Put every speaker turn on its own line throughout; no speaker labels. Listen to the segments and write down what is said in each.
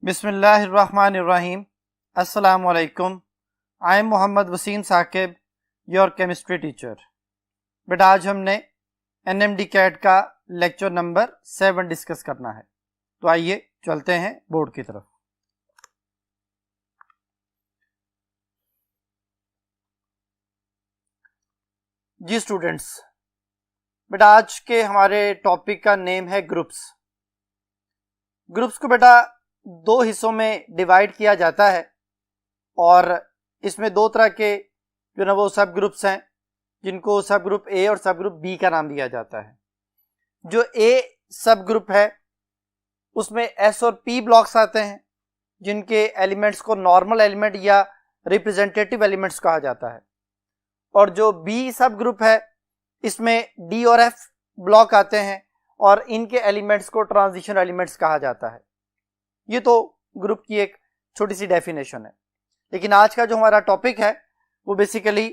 Bismillahirrahmanirrahim. Assalamu alaikum. I am Mohammad Wasim Saqib, your chemistry teacher. बेटा आज हमने NMD CAT का lecture number 7 discuss करना है, तो आइए चलते हैं बोर्ड की तरफ। जी स्टूडेंट्स, बेटा आज के हमारे टॉपिक का नेम है ग्रुप्स। ग्रुप्स को बेटा दो हिस्सों में डिवाइड किया जाता है और इसमें दो तरह के जो ना वो सब ग्रुप्स हैं, जिनको सब ग्रुप ए और सब ग्रुप बी का नाम दिया जाता है। जो ए सब ग्रुप है उसमें एस और पी ब्लॉक्स आते हैं, जिनके एलिमेंट्स को नॉर्मल एलिमेंट या रिप्रेजेंटेटिव एलिमेंट्स कहा जाता है। और जो बी सब ग्रुप है इसमें डी और एफ ब्लॉक आते हैं और इनके एलिमेंट्स को ट्रांजिशन एलिमेंट्स कहा जाता है। ये तो ग्रुप की एक छोटी सी डेफिनेशन है, लेकिन आज का जो हमारा टॉपिक है वो बेसिकली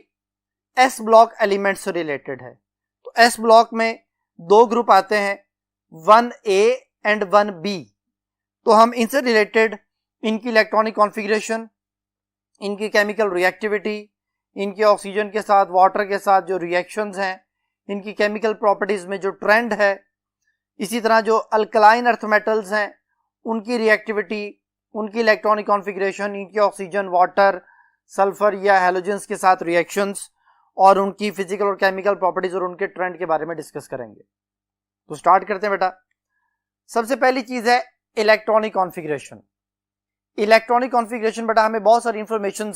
एस ब्लॉक एलिमेंट्स से रिलेटेड है। तो एस ब्लॉक में दो ग्रुप आते हैं, 1A एंड 1B। तो हम इनसे रिलेटेड इनकी इलेक्ट्रॉनिक कॉन्फ़िगरेशन, इनकी केमिकल रिएक्टिविटी, इनके ऑक्सीजन के साथ वाटर के साथ जो रिएक्शंस हैं, इनकी केमिकल प्रॉपर्टीज में जो ट्रेंड है, इसी तरह जो अल्कलाइन अर्थ मेटल्स हैं उनकी रिएक्टिविटी, उनकी इलेक्ट्रॉनिक कॉन्फ़िगरेशन, इनकी ऑक्सीजन, वाटर, सल्फर या हैलोजेंस के साथ रिएक्शंस और उनकी फिजिकल और केमिकल प्रॉपर्टीज और उनके ट्रेंड के बारे में डिस्कस करेंगे। तो स्टार्ट करते हैं बेटा। सबसे पहली चीज है इलेक्ट्रॉनिक कॉन्फ़िगरेशन। इलेक्ट्रॉनिक कॉन्फ़िगरेशन बेटा हमें बहुत सारी इंफॉर्मेशन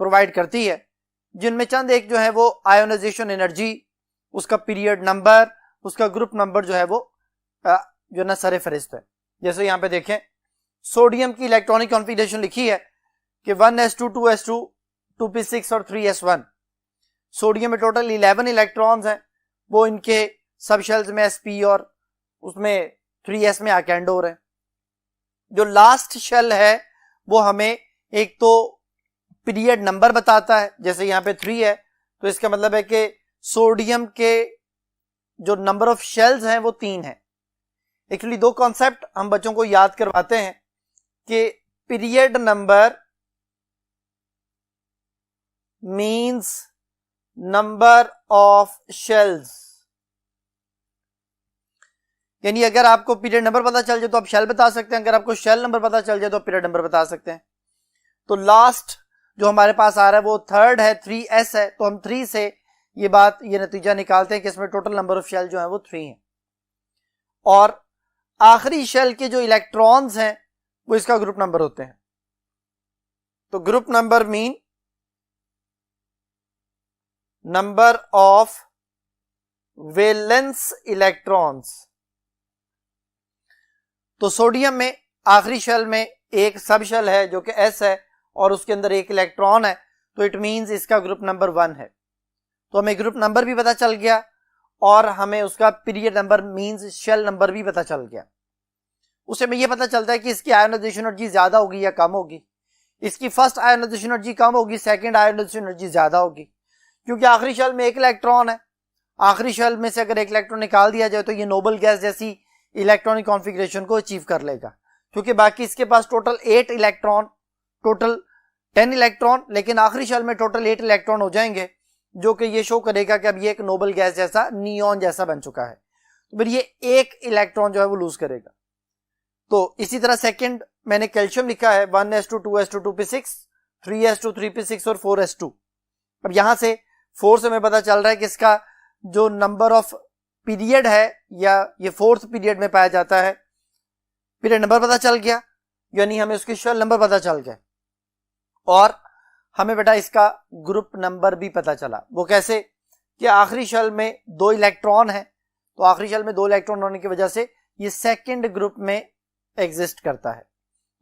प्रोवाइड करती है, जिनमें चंद एक जो है वो आयोनाइजेशन एनर्जी, उसका पीरियड नंबर, उसका ग्रुप नंबर जो है वो जो ना सरे फहरिस्त है। जैसे यहाँ पे देखें, सोडियम की इलेक्ट्रॉनिक कॉन्फ़िगरेशन लिखी है कि 1s2 2s2 2p6 और 3s1। सोडियम में टोटल 11 इलेक्ट्रॉन्स हैं, वो इनके सब शेल्स में sp और उसमें 3s में आकेंडोर है। जो लास्ट शेल है वो हमें एक तो पीरियड नंबर बताता है, जैसे यहाँ पे 3 है तो इसका मतलब है कि सोडियम के जो नंबर ऑफ शेल्स हैं वो 3 है। एक्चुअली दो कॉन्सेप्ट हम बच्चों को याद करवाते हैं कि period number means number of shells, यानी अगर आपको पीरियड नंबर पता चल जाए तो आप शेल बता सकते हैं, अगर आपको शेल नंबर पता चल जाए तो पीरियड नंबर बता सकते हैं। तो लास्ट जो हमारे पास आ रहा है वो थर्ड है, 3s है, तो हम 3 से ये नतीजा निकालते हैं कि इसमें टोटल नंबर ऑफ शेल जो है वो 3 है। और आखिरी शेल के जो इलेक्ट्रॉन्स हैं वो इसका ग्रुप नंबर होते हैं। तो group number mean number of valence electrons. तो सोडियम में आखिरी शेल में एक सब शेल है जो कि S है और उसके अंदर एक इलेक्ट्रॉन है, तो इट मींस इसका ग्रुप नंबर 1 है। तो हमें ग्रुप नंबर भी पता चल गया और हमें उसका period number means shell number भी पता चल गया। उससे हमें यह पता चलता है कि इसकी आयोनाइजेशन एनर्जी ज्यादा होगी या कम होगी। इसकी फर्स्ट आयोनाइजेशन एनर्जी कम होगी, सेकंड आयोनाइजेशन एनर्जी ज्यादा होगी, क्योंकि आखिरी शेल में एक इलेक्ट्रॉन है। आखिरी शेल में से अगर एक इलेक्ट्रॉन निकाल दिया जाए तो ये नोबल गैस जैसी इलेक्ट्रॉनिक कॉन्फ़िगरेशन को अचीव कर लेगा, क्योंकि बाकी इसके पास टोटल 8 इलेक्ट्रॉन, टोटल 10 इलेक्ट्रॉन, लेकिन आखिरी शेल में टोटल 8 इलेक्ट्रॉन हो जाएंगे, जो कि ये शो करेगा कि अब ये एक नोबल गैस जैसा, नियॉन जैसा बन चुका है। तो फिर ये एक इलेक्ट्रॉन जो है वो लूज करेगा। तो इसी तरह सेकंड मैंने कैल्शियम लिखा है 1s2 2s2 2p6 3s2 3p6 और 4s2। अब यहां से 4 से हमें पता चल रहा है कि इसका जो नंबर ऑफ पीरियड है या ये 4th पीरियड में पाया जाता है, पीरियड नंबर पता चल गया, यानी हमें उसकी शेल नंबर पता चल गया और हमें बेटा इसका ग्रुप नंबर भी पता चला। वो कैसे कि आखिरी शेल में 2 इलेक्ट्रॉन है, तो आखिरी शेल में 2 इलेक्ट्रॉन होने की वजह से ये सेकंड ग्रुप में एग्जिस्ट करता है।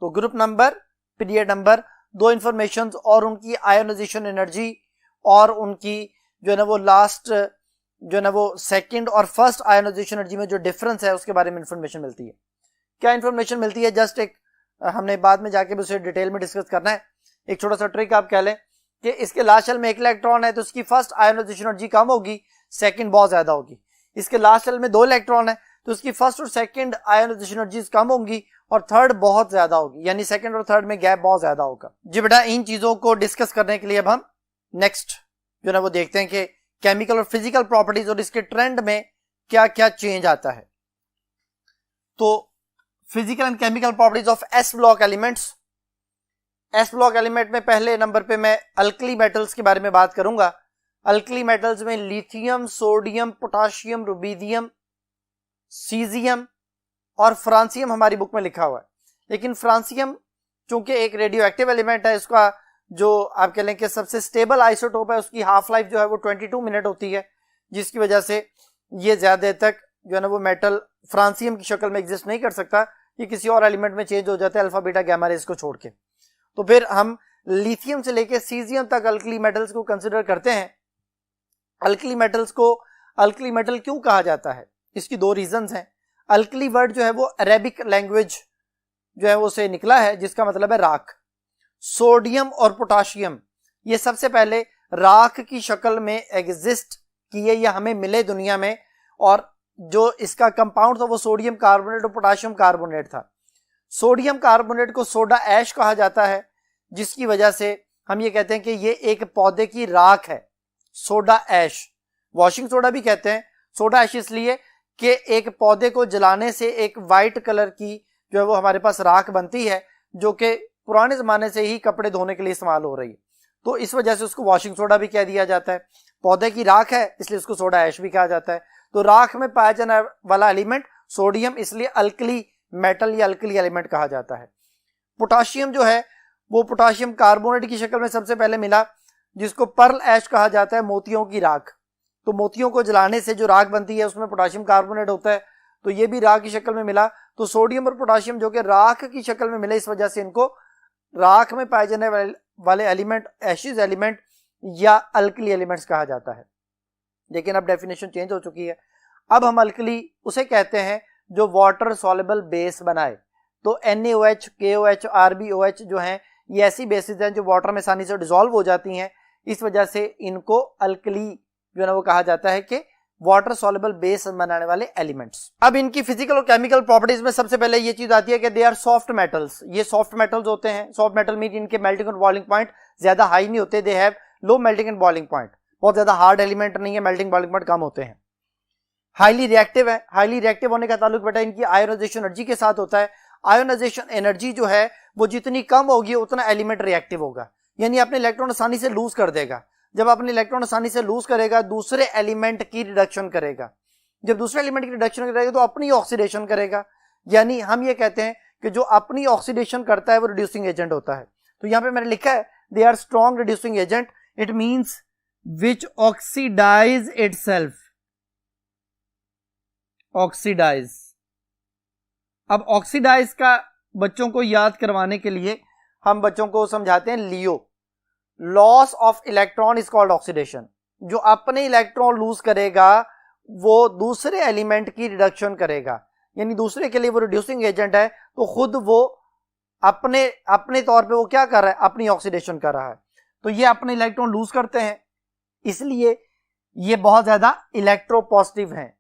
तो ग्रुप नंबर, पीरियड नंबर, दो इंफॉर्मेशन और उनकी आयोनाइजेशन एनर्जी और उनकी जो है ना वो लास्ट जो है ना वो सेकंड और फर्स्ट आयोनाइजेशन एनर्जी में जो डिफरेंस है उसके बारे में इंफॉर्मेशन मिलती है। क्या इंफॉर्मेशन मिलती है, जस्ट एक हमने बाद में जाके उसे डिटेल में डिस्कस करना है। एक छोटा सा ट्रिक आप कह लें कि इसके लास्ट शेल में एक इलेक्ट्रॉन है तो इसकी फर्स्ट आयोनाइजेशन एनर्जी कम होगी, सेकंड बहुत ज्यादा होगी। इसके लास्ट शेल में 2 इलेक्ट्रॉन है तो इसकी फर्स्ट और सेकंड आयोनाइजेशन एनर्जीज कम होंगी और थर्ड बहुत ज्यादा होगी, यानी सेकंड और थर्ड में गैप बहुत ज्यादा होगा। जी बेटा, इन चीजों को डिस्कस करने के लिए अब हम नेक्स्ट जो है वो देखते हैं कि केमिकल और फिजिकल प्रॉपर्टीज और इसके ट्रेंड में क्या क्या चेंज आता है। तो physical and chemical properties of S block elements. S block element में पहले नंबर पे मैं अल्कली मेटल्स के बारे में बात करूंगा। अल्कली मेटल्स में lithium, sodium, potassium, rubidium, caesium और फ्रांसियम हमारी बुक में लिखा हुआ है। लेकिन फ्रांसियम चूंकि एक रेडियो एक्टिव एलिमेंट है, इसका जो आप कह लें कि सबसे स्टेबल आइसोटोप है, उसकी हाफ लाइफ जो है वो 22 मिनट होती है, जिसकी वजह से ये ज्यादा देर तक जो है ना वो मेटल फ्रांसियम की शक्ल में एग्जिस्ट नहीं कर सकता। ये किसी और एलिमेंट में चेंज हो जाता है अल्फा बीटा गैमा रेज को छोड़ के। तो फिर हम लिथियम से लेके सीजियम तक अल्कली मेटल्स को कंसिडर करते हैं। अल्कली मेटल्स को अल्कली मेटल क्यों कहा जाता है, इसकी दो रीजंस हैं। अल्कली वर्ड जो है वो अरेबिक लैंग्वेज जो है वो से निकला है, जिसका मतलब है राख। सोडियम और पोटाशियम ये सबसे पहले राख की शक्ल में एग्जिस्ट किए या हमें मिले दुनिया में, और जो इसका कंपाउंड था वो सोडियम कार्बोनेट और पोटाशियम कार्बोनेट था। सोडियम कार्बोनेट को सोडा ऐश कहा जाता है, जिसकी वजह से हम ये कहते हैं कि ये एक पौधे की राख है, सोडा ऐश। वॉशिंग सोडा भी कहते हैं, सोडा ऐश इसलिए कि एक पौधे को जलाने से एक वाइट कलर की जो है वो हमारे पास राख बनती है, जो कि पुराने जमाने से ही कपड़े धोने के लिए इस्तेमाल हो रही है। तो इस वजह से उसको वॉशिंग सोडा भी कह दिया जाता है। पौधे की राख है इसलिए उसको सोडा ऐश भी कहा जाता है। तो राख में पाया जाने वाला एलिमेंट सोडियम, इसलिए अल्कली मेटल या अल्कली एलिमेंट कहा जाता है। पोटाशियम जो है वो पोटाशियम कार्बोनेट की शक्ल में सबसे पहले मिला, जिसको पर्ल ऐश कहा जाता है, मोतियों की राख। तो मोतियों को जलाने से जो राख बनती है उसमें पोटाशियम कार्बोनेट होता है, तो ये भी राख की शक्ल में मिला। तो सोडियम और पोटाशियम जो कि राख की शक्ल में मिले, इस वजह से इनको राख में पाए जाने वाले एलिमेंट एशिज एलिमेंट या अल्कली एलिमेंट्स कहा जाता है। लेकिन अब डेफिनेशन चेंज हो चुकी है। अब हम अल्कली उसे कहते हैं जो वाटर सॉल्युबल बेस बनाए। तो NaOH, KOH, RbOH जो हैं ये ऐसी बेसिस हैं जो वाटर में आसानी से डिसॉल्व हो जाती हैं, इस वजह से इनको अल्कली जो है ना वो कहा जाता है कि वाटर सॉल्युबल बेस बनाने वाले एलिमेंट्स। अब इनकी फिजिकल और केमिकल प्रॉपर्टीज में सबसे पहले ये चीज आती है कि दे आर सॉफ्ट मेटल्स। ये सॉफ्ट मेटल्स होते हैं। सॉफ्ट मेटल मीन इनके मेल्टिंग और बॉइलिंग पॉइंट ज्यादा हाई नहीं होते, they have low melting and boiling point. बहुत ज्यादा हार्ड एलिमेंट नहीं है, मेल्टिंग बॉइलिंग पॉइंट कम होते हैं। हाईली रिएक्टिव है। हाईली रिएक्टिव होने का ताल्लुक बेटा इनकी आयोनाइजेशन एनर्जी के साथ होता है। आयोनाइजेशन एनर्जी जो है वो जितनी कम होगी उतना एलिमेंट रिएक्टिव होगा, यानी अपने इलेक्ट्रॉन आसानी से लूज कर देगा। जब अपने इलेक्ट्रॉन आसानी से लूज करेगा, दूसरे एलिमेंट की रिडक्शन करेगा। जब दूसरे एलिमेंट की रिडक्शन करेगा तो अपनी ऑक्सीडेशन करेगा, यानी हम ये कहते हैं कि जो अपनी ऑक्सीडेशन करता है वो रिड्यूसिंग एजेंट होता है। तो यहां पे मैंने लिखा है they are strong reducing agent, it means which oxidise itself. Oxidise. अब ऑक्सीडाइज का बच्चों को याद करवाने के लिए हम बच्चों को समझाते हैं LEO. Loss of electron is called oxidation. जो अपने इलेक्ट्रॉन लूज करेगा वो दूसरे एलिमेंट की रिडक्शन करेगा, यानी दूसरे के लिए वो रिड्यूसिंग एजेंट है, तो खुद वो अपने तौर पे वो क्या कर रहा है, अपनी ऑक्सीडेशन कर रहा है। तो ये अपने इलेक्ट्रॉन लूज करते हैं, इसलिए ये बहुत ज्यादा इलेक्ट्रोपॉजिटिव हैं।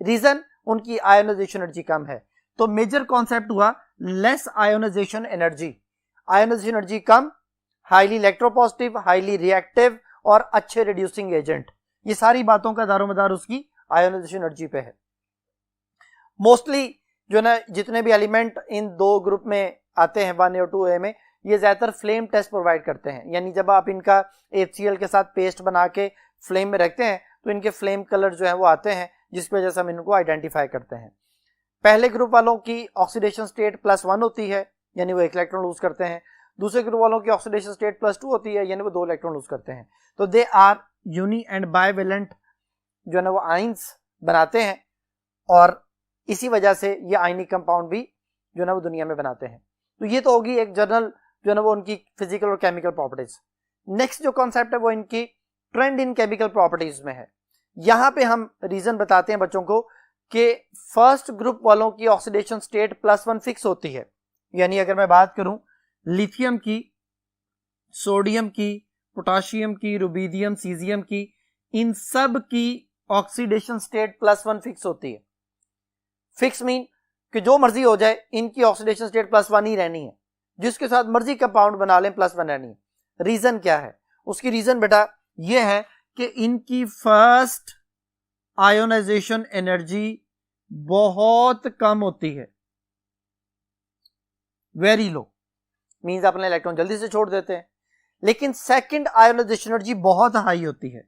रीजन उनकी आयोनाइजेशन एनर्जी कम है। तो मेजर कॉन्सेप्ट हुआ less ionisation energy. Ionisation energy कम, हाईली इलेक्ट्रोपॉजिटिव, हाईली रिएक्टिव और अच्छे रिड्यूसिंग एजेंट। ये सारी बातों का दारोमदार उसकी आयोनाइजेशन एनर्जी पे है। मोस्टली जो ना जितने भी एलिमेंट इन दो ग्रुप में आते हैं 1A और 2A में, ये ज्यादातर फ्लेम टेस्ट प्रोवाइड करते हैं, यानी जब आप इनका HCl के साथ पेस्ट बना के फ्लेम में रखते हैं तो इनके फ्लेम कलर जो है वो आते हैं, जिसकी वजह से हम इनको आइडेंटिफाई करते हैं। पहले ग्रुप वालों की ऑक्सीडेशन स्टेट +1 होती है, यानी वो 1 इलेक्ट्रॉन लूज करते हैं। दूसरे ग्रुप वालों की ऑक्सीडेशन स्टेट +2 होती है, यानी वो 2 इलेक्ट्रॉन लूज करते हैं। तो they are uni and bivalent जो है ना वो आइंस बनाते हैं, और इसी वजह से ये आयनिक कंपाउंड भी जो है ना वो दुनिया में बनाते हैं। तो ये तो होगी एक जनरल जो है ना वो उनकी फिजिकल और केमिकल प्रॉपर्टीज। नेक्स्ट जो कॉन्सेप्ट है वो इनकी ट्रेंड इन केमिकल प्रॉपर्टीज में है। यहां पे हम रीजन बताते हैं बच्चों को कि फर्स्ट ग्रुप वालों की ऑक्सीडेशन स्टेट +1 फिक्स होती है, यानी अगर मैं बात करूं लिथियम की, सोडियम की, पोटाशियम की, रुबीडियम, सीजियम की, इन सब की ऑक्सीडेशन स्टेट +1 फिक्स होती है। फिक्स मीन कि जो मर्जी हो जाए इनकी ऑक्सीडेशन स्टेट +1 ही रहनी है, जिसके साथ मर्जी कंपाउंड बना लें +1 रहनी है। रीजन क्या है? उसकी रीजन बेटा ये है कि इनकी फर्स्ट आयोनाइजेशन एनर्जी बहुत कम होती है, वेरी लो, मींस अपने इलेक्ट्रॉन जल्दी से छोड़ देते हैं। लेकिन सेकंड आयोनाइजेशन एनर्जी बहुत हाई होती है।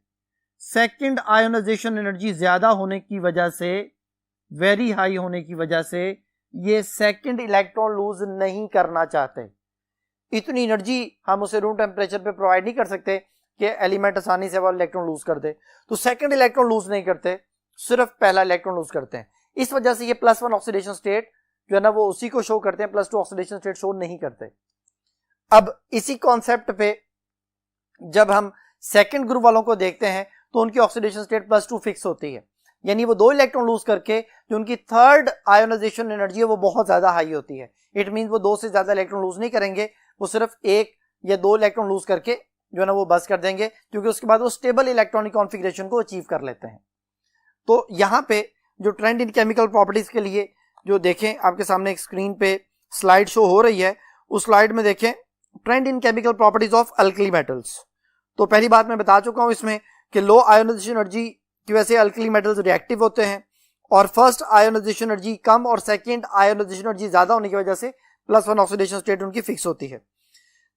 सेकंड आयोनाइजेशन एनर्जी ज्यादा होने की वजह से, वेरी हाई होने की वजह से ये सेकंड इलेक्ट्रॉन लूज नहीं करना चाहते। इतनी एनर्जी हम उसे रूम टेम्परेचर पे प्रोवाइड नहीं कर सकते कि एलिमेंट आसानी से वो इलेक्ट्रॉन लूज कर दे। तो सेकंड इलेक्ट्रॉन लूज नहीं करते, सिर्फ पहला इलेक्ट्रॉन लूज करते हैं। इस वजह से ये +1 ऑक्सीडेशन स्टेट जो है ना वो उसी को शो करते हैं, +2 ऑक्सीडेशन स्टेट शो नहीं करते। अब इसी कॉन्सेप्ट पे जब हम सेकंड ग्रुप वालों को देखते हैं तो उनकी ऑक्सीडेशन स्टेट +2 फिक्स होती है, यानी वो 2 इलेक्ट्रॉन लूज करके जो उनकी थर्ड आयोनाइजेशन एनर्जी है वो बहुत ज्यादा हाई होती है। इट मीन वो 2 से ज्यादा इलेक्ट्रॉन लूज नहीं करेंगे, वो सिर्फ 1 या 2 इलेक्ट्रॉन लूज करके जो है ना वो बस कर देंगे, क्योंकि उसके बाद वो स्टेबल इलेक्ट्रॉनिक कॉन्फ़िगरेशन को अचीव कर लेते हैं। तो यहाँ पे जो ट्रेंड इन केमिकल प्रॉपर्टीज के लिए जो देखें, आपके सामने एक स्क्रीन पे स्लाइड शो हो रही है, उस स्लाइड में देखें trend in chemical properties of alkali metals. तो पहली बात मैं बता चुका हूं इसमें कि लो आयोनाइजेशन एनर्जी की वजह से अल्कली मेटल्स रिएक्टिव होते हैं, और फर्स्ट आयोनाइजेशन एनर्जी कम और सेकंड आयोनाइजेशन एनर्जी ज्यादा होने की वजह से +1 ऑक्सीडेशन स्टेट उनकी फिक्स होती है।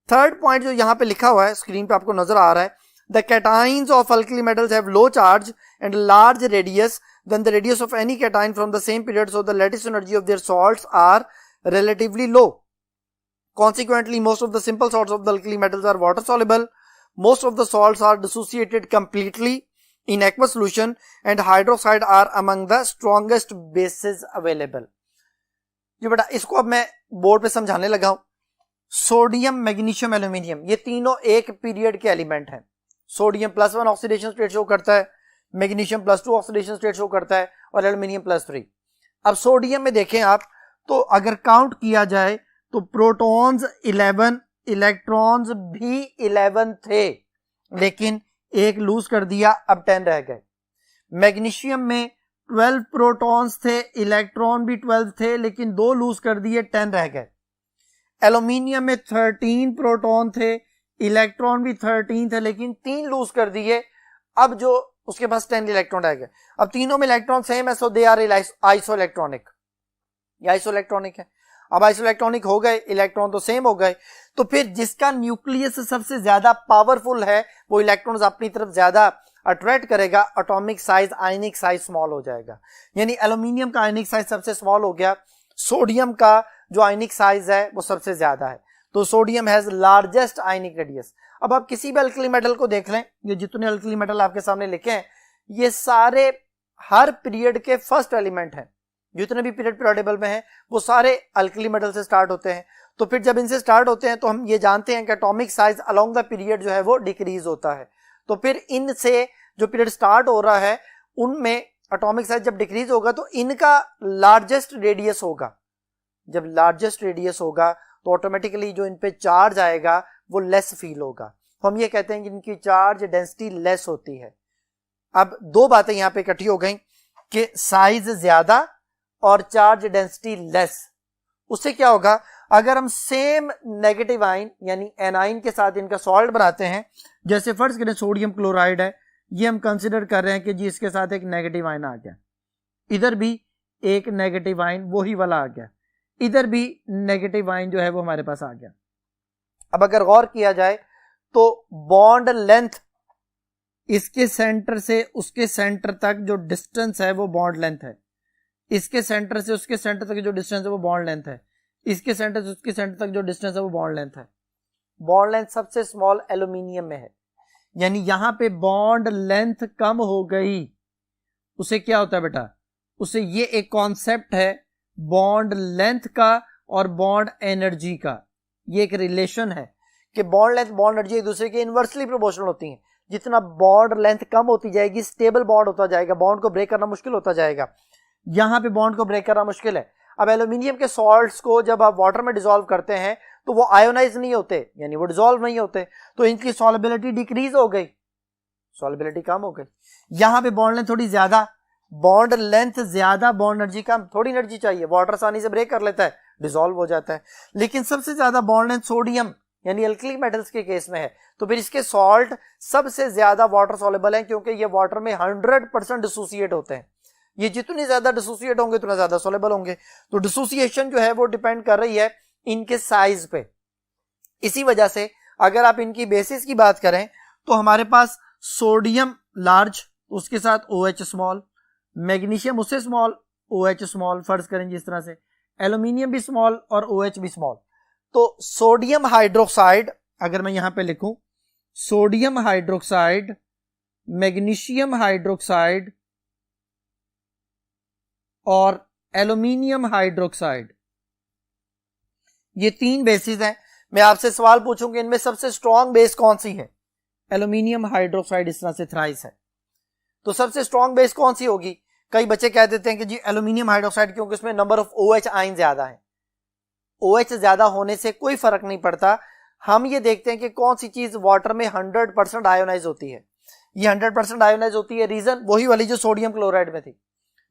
थर्ड पॉइंट जो यहाँ पे लिखा हुआ है स्क्रीन पे आपको नजर आ रहा है, the cations of alkali metals have low charge and large radius than the radius of any cation from the same period, so the lattice energy of their salts are relatively low. Consequently, most of the simple salts of the alkali metals are water soluble. Most of the salts are dissociated completely in aqueous solution, and hydroxide are among the strongest bases available. जी बेटा इसको अब मैं board पे समझाने लगा हूं। Sodium, magnesium, aluminium ये तीनों एक पीरियड के एलिमेंट हैं। सोडियम +1 ऑक्सीडेशन स्टेट शो करता है, मैग्नीशियम +2 ऑक्सीडेशन स्टेट शो करता है, और एल्यूमिनियम +3। अब सोडियम में देखें आप तो अगर काउंट किया जाए तो प्रोटॉन्स 11, इलेक्ट्रॉन्स भी 11 थे, लेकिन एक लूज कर दिया, अब 10 रह गए। मैग्नीशियम में 12 प्रोटॉन्स थे, इलेक्ट्रॉन भी 12 थे, लेकिन 2 लूज कर दिए, 10 रह गए। एल्यूमिनियम में 13 प्रोटॉन थे, इलेक्ट्रॉन भी 13 थे, लेकिन 3 लूज कर दिए, अब जो उसके पास 10 इलेक्ट्रॉन रह गए। अब तीनों में इलेक्ट्रॉन सेम है, सो दे आर आइसो इलेक्ट्रॉनिक, ये आइसो इलेक्ट्रॉनिक है। अब आइसो इलेक्ट्रॉनिक हो गए, इलेक्ट्रॉन तो सेम हो गए, तो फिर जिसका न्यूक्लियस सबसे ज्यादा पावरफुल है वो इलेक्ट्रॉन्स अपनी तरफ ज्यादा अट्रैक्ट करेगा, एटॉमिक साइज, आयनिक साइज स्मॉल हो जाएगा। यानी एल्यूमिनियम का आयनिक साइज सबसे स्मॉल हो गया, सोडियम का जो आयनिक साइज है वो सबसे ज्यादा है, तो sodium has largest ionic radius. अब आप किसी भी अल्कली मेटल को देख लें, ये जितने अल्कली मेटल आपके सामने लिखे हैं ये सारे हर पीरियड के फर्स्ट एलिमेंट हैं, जितने भी पीरियड पीरियडेबल में हैं वो सारे अल्कली मेटल से स्टार्ट होते हैं। तो फिर जब इनसे स्टार्ट होते हैं तो हम ये जानते हैं कि atomic size along the period जो है वो डिक्रीज होता है। तो फिर इनसे जो पीरियड स्टार्ट हो रहा है उनमें एटॉमिक साइज जब डिक्रीज होगा तो इनका लार्जेस्ट रेडियस होगा। जब लार्जेस्ट रेडियस होगा तो ऑटोमेटिकली जो इन पे चार्ज आएगा वो लेस फील होगा, तो हम ये कहते हैं कि इनकी चार्ज डेंसिटी लेस होती है। अब दो बातें यहां पे इकट्ठी हो गई कि साइज ज्यादा और चार्ज डेंसिटी लेस। उससे क्या होगा, अगर हम सेम नेगेटिव आयन यानी एनाइन के साथ इनका सॉल्ट बनाते हैं, जैसे फर्ज करें सोडियम क्लोराइड है, ये हम कंसिडर कर रहे हैं कि जी इसके साथ एक नेगेटिव आयन आ गया, इधर भी एक नेगेटिव आयन वही वाला आ गया, इधर भी नेगेटिव आयन जो है वो हमारे पास आ गया। अब अगर गौर किया जाए तो बॉन्ड लेंथ, इसके सेंटर से उसके सेंटर तक जो डिस्टेंस है वो बॉन्ड लेंथ है, इसके सेंटर से उसके सेंटर तक जो डिस्टेंस है वो बॉन्ड लेंथ है, इसके सेंटर से उसके सेंटर तक जो डिस्टेंस है वो बॉन्ड लेंथ है। बॉन्ड लेंथ सबसे स्मॉल एल्यूमिनियम में है, यानी यहां पे बॉन्ड लेंथ कम हो गई। उसे क्या होता है बेटा, उसे ये एक कॉन्सेप्ट है बॉन्ड लेंथ का और बॉन्ड एनर्जी का, ये एक रिलेशन है कि बॉन्ड लेंथ बॉन्ड एनर्जी एक दूसरे के इनवर्सली प्रोपोर्शनल होती हैं। जितना बॉन्ड लेंथ कम होती जाएगी स्टेबल बॉन्ड होता जाएगा, बॉन्ड को ब्रेक करना मुश्किल होता जाएगा। यहां पे बॉन्ड को ब्रेक करना मुश्किल है। अब एल्यूमिनियम के सॉल्ट्स को जब आप वाटर में डिसॉल्व करते हैं तो वो आयोनाइज नहीं होते, यानी वो डिसॉल्व नहीं होते, तो इनकी सॉल्युबिलिटी डिक्रीज हो गई, सॉल्युबिलिटी कम हो गई। यहां पे बॉन्ड लेंथ थोड़ी ज्यादा, बॉन्ड लेंथ ज्यादा, बॉन्ड एनर्जी कम, थोड़ी एनर्जी चाहिए, वाटर आसानी से ब्रेक कर लेता है, डिसॉल्व हो जाता है। लेकिन सबसे ज्यादा बॉन्ड लेंथ सोडियम यानी अल्कली मेटल्स के केस में है, तो फिर इसके सॉल्ट सबसे ज्यादा वाटर सॉल्युबल है, क्योंकि ये वाटर में 100% डिसोसिएट होते हैं। ये जितनी ज्यादा डिसोसिएट होंगे उतना ज्यादा सॉल्युबल होंगे। तो डिसोसिएशन जो है वो डिपेंड कर रही है इनके साइज पे। इसी वजह से अगर आप इनकी बेसिस की बात करें तो हमारे पास सोडियम लार्ज, उसके साथ OH स्मॉल, मैग्नीशियम उससे स्मॉल, OH स्मॉल फर्ज करेंगे इस तरह से, एल्यूमिनियम भी स्मॉल और OH भी स्मॉल। तो सोडियम हाइड्रोक्साइड अगर मैं यहां पे लिखूं, सोडियम हाइड्रोक्साइड, मैग्नीशियम हाइड्रोक्साइड और एल्यूमिनियम हाइड्रोक्साइड, ये 3 बेसिस हैं। मैं आपसे सवाल पूछूंगी इनमें सबसे स्ट्रॉन्ग बेस कौन सी है? एल्यूमिनियम हाइड्रोक्साइड इस तरह से थ्राइस है। तो सबसे स्ट्रॉन्ग बेस कौन सी होगी? कई बच्चे कह देते हैं कि जी एल्यूमिनियम हाइड्रोक्साइड, क्योंकि उसमें नंबर ऑफ OH आयन ज्यादा है। OH ज्यादा होने से कोई फर्क नहीं पड़ता, हम ये देखते हैं कि कौन सी चीज वाटर में 100% आयोनाइज होती है। ये 100% आयोनाइज होती है, रीजन वही वाली जो सोडियम क्लोराइड में थी,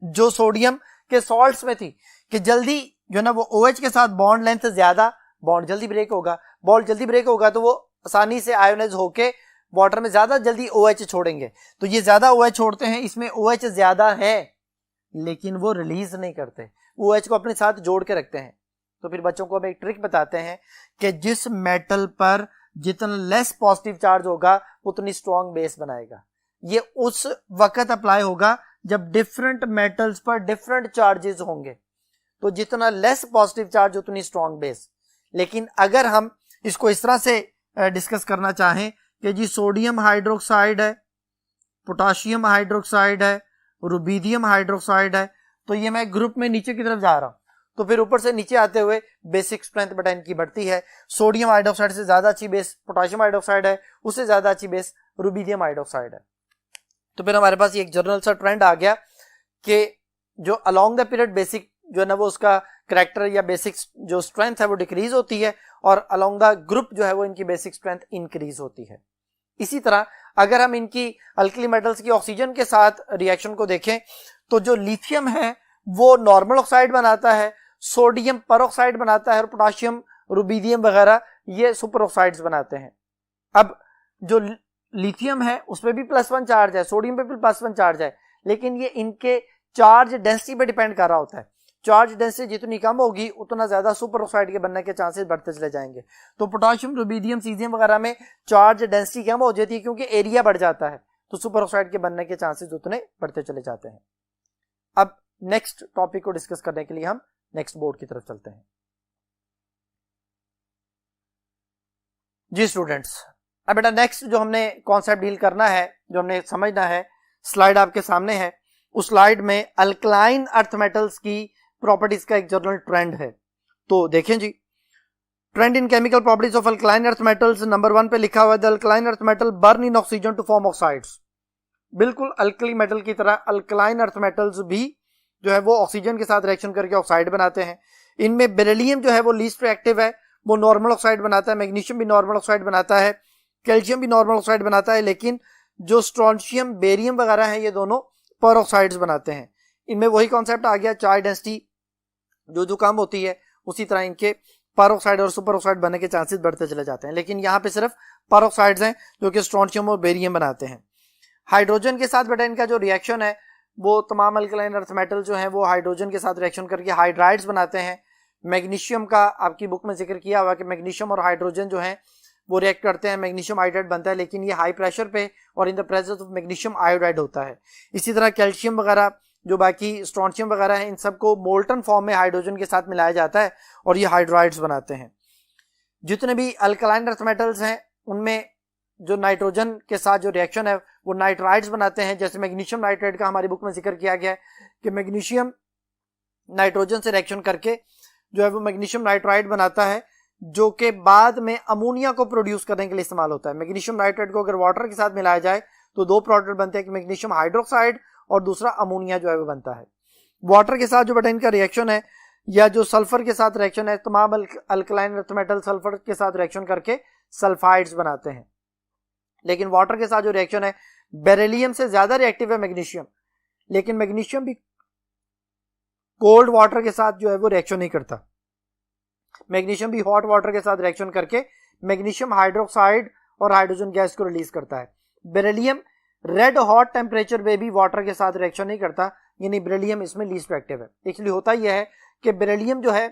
जो सोडियम के सॉल्ट्स में थी, कि जल्दी जो ना वो OH के साथ बॉन्ड लेंथ ज्यादा, बॉन्ड जल्दी ब्रेक होगा, बॉन्ड जल्दी ब्रेक होगा तो वो आसानी से आयोनाइज होके वाटर में ज्यादा जल्दी OH छोड़ेंगे। तो ये ज्यादा OH छोड़ते हैं, इसमें OH ज्यादा है लेकिन वो रिलीज नहीं करते, OH को अपने साथ जोड़ के रखते हैं। तो फिर बच्चों को हम एक ट्रिक बताते हैं कि जिस मेटल पर जितना लेस पॉजिटिव चार्ज होगा उतनी स्ट्रॉन्ग बेस बनाएगा। ये उस वक्त अप्लाई होगा जब डिफरेंट मेटल्स पर डिफरेंट चार्जेस होंगे, तो जितना लेस पॉजिटिव चार्ज उतनी स्ट्रॉन्ग बेस। लेकिन अगर हम इसको इस तरह से डिस्कस करना चाहें कि जी सोडियम हाइड्रोक्साइड है, पोटाशियम हाइड्रोक्साइड है, रुबीडियम हाइड्रोक्साइड है, तो ये मैं ग्रुप में नीचे की तरफ जा रहा हूं, तो फिर ऊपर से नीचे आते हुए बेसिक स्ट्रेंथ बेटा इनकी बढ़ती है। सोडियम हाइड्रोक्साइड से ज्यादा अच्छी बेस पोटाशियम हाइड्रोक्साइड है, उससे ज्यादा अच्छी बेस रुबीडियम हाइड्रोक्साइड है। तो फिर हमारे पास एक जनरल सा ट्रेंड आ गया कि जो अलोंग द पीरियड बेसिक जो है ना वो उसका करेक्टर या बेसिक जो स्ट्रेंथ है वो डिक्रीज होती है, और अलोंग द ग्रुप जो है वो इनकी बेसिक स्ट्रेंथ इंक्रीज होती है। इसी तरह अगर हम इनकी अल्कली मेटल्स की ऑक्सीजन के साथ रिएक्शन को देखें तो जो लिथियम है वो नॉर्मल ऑक्साइड बनाता है, सोडियम परऑक्साइड बनाता है, और पोटाशियम रुबीडियम वगैरह ये सुपर ऑक्साइड्स बनाते हैं। अब जो लिथियम है उसमें भी +1 चार्ज है, सोडियम पे भी +1 चार्ज है, लेकिन ये इनके चार्ज डेंसिटी पे डिपेंड कर रहा होता है। चार्ज डेंसिटी जितनी कम होगी उतना ज्यादा सुपर ऑक्साइड के बनने के चांसेस बढ़ते चले जाएंगे। तो पोटाशियम रुबीडियम सीजियम वगैरह में चार्ज डेंसिटी कम हो जाती है क्योंकि एरिया बढ़ जाता है, तो सुपर ऑक्साइड के बनने के चांसेस उतने बढ़ते चले जाते हैं। अब नेक्स्ट टॉपिक को डिस्कस करने के लिए हम नेक्स्ट बोर्ड की तरफ चलते हैं। जी स्टूडेंट्स, अब बेटा नेक्स्ट जो हमने कॉन्सेप्ट डील करना है, जो हमने समझना है, स्लाइड आपके सामने है। उस स्लाइड में अल्कलाइन अर्थ मेटल्स की प्रॉपर्टीज का एक जनरल ट्रेंड है। तो देखें जी, trend in chemical properties of alkaline earth metals, number 1 पे लिखा हुआ है the alkaline earth metal burn in oxygen to form oxides. बिल्कुल अल्कली मेटल की तरह अल्कलाइन अर्थ मेटल्स भी जो है वो ऑक्सीजन के साथ रिएक्शन करके ऑक्साइड बनाते हैं। इनमें बेरिलियम जो है वो लीस्ट रिएक्टिव है, वो नॉर्मल ऑक्साइड बनाता है, मैग्नीशियम भी नॉर्मल ऑक्साइड बनाता है, कैल्शियम भी नॉर्मल ऑक्साइड बनाता है, लेकिन जो स्ट्रोंशियम बेरियम वगैरह है ये दोनों पर ऑक्साइड्स बनाते हैं। इनमें वही कॉन्सेप्ट आ गया, चार्ज डेंसिटी जो कम होती है उसी तरह इनके पर ऑक्साइड और सुपर ऑक्साइड बनने के चांसेस बढ़ते चले जाते हैं, लेकिन यहाँ पे सिर्फ पर ऑक्साइड्स हैं जो कि स्ट्रोंशियम और बेरियम बनाते हैं। हाइड्रोजन के साथ बेटा इनका जो रिएक्शन है वो तमाम अल्कलाइन अर्थ मेटल जो है वो हाइड्रोजन के साथ रिएक्शन करके हाइड्राइड्स बनाते हैं। मैग्नीशियम का आपकी बुक में जिक्र किया हुआ कि मैग्नीशियम और हाइड्रोजन जो है वो रिएक्ट करते हैं, मैग्नीशियम हाइड्राइड बनता है, लेकिन ये हाई प्रेशर पे और in the presence of magnesium iodide होता है। इसी तरह कैल्शियम वगैरह जो बाकी स्ट्रोंशियम वगैरह है इन सबको मोल्टन फॉर्म में हाइड्रोजन के साथ मिलाया जाता है और ये हाइड्राइड्स बनाते हैं। जितने भी अल्कलाइन अर्थ मेटल्स हैं उनमें जो नाइट्रोजन के साथ जो रिएक्शन है वो नाइट्राइड्स बनाते हैं। जैसे मैग्नीशियम नाइट्रेट का हमारी बुक में जिक्र किया गया है कि मैग्नीशियम नाइट्रोजन से रिएक्शन करके जो है वो मैग्नीशियम नाइट्राइड बनाता है, जो कि बाद में अमोनिया को प्रोड्यूस करने के लिए इस्तेमाल होता है। मैग्नीशियम नाइट्रेट को अगर वाटर के साथ मिलाया जाए तो 2 प्रोडक्ट बनते हैं, मैग्नीशियम हाइड्रोक्साइड और दूसरा अमोनिया जो है वो बनता है। वाटर के साथ जो बेटा इनका रिएक्शन है या जो सल्फर के साथ रिएक्शन है, तमाम अल्कलाइन अर्थ मेटल सल्फर के साथ रिएक्शन करके सल्फाइड्स बनाते हैं। लेकिन वाटर के साथ जो रिएक्शन है बेरिलियम से ज्यादा रिएक्टिव है मैग्नीशियम, लेकिन मैग्नीशियम भी कोल्ड वाटर के साथ जो है वो रिएक्शन नहीं करता। मैग्नीशियम भी हॉट वाटर के साथ रिएक्शन करके मैग्नीशियम हाइड्रोक्साइड और हाइड्रोजन गैस को रिलीज करता है। बेरिलियम रेड हॉट टेम्परेचर में भी वाटर के साथ रिएक्शन नहीं करता, यानी बेरिलियम इसमें लीस्ट एक्टिव है। एक्चुअली होता यह है कि बेरिलियम जो है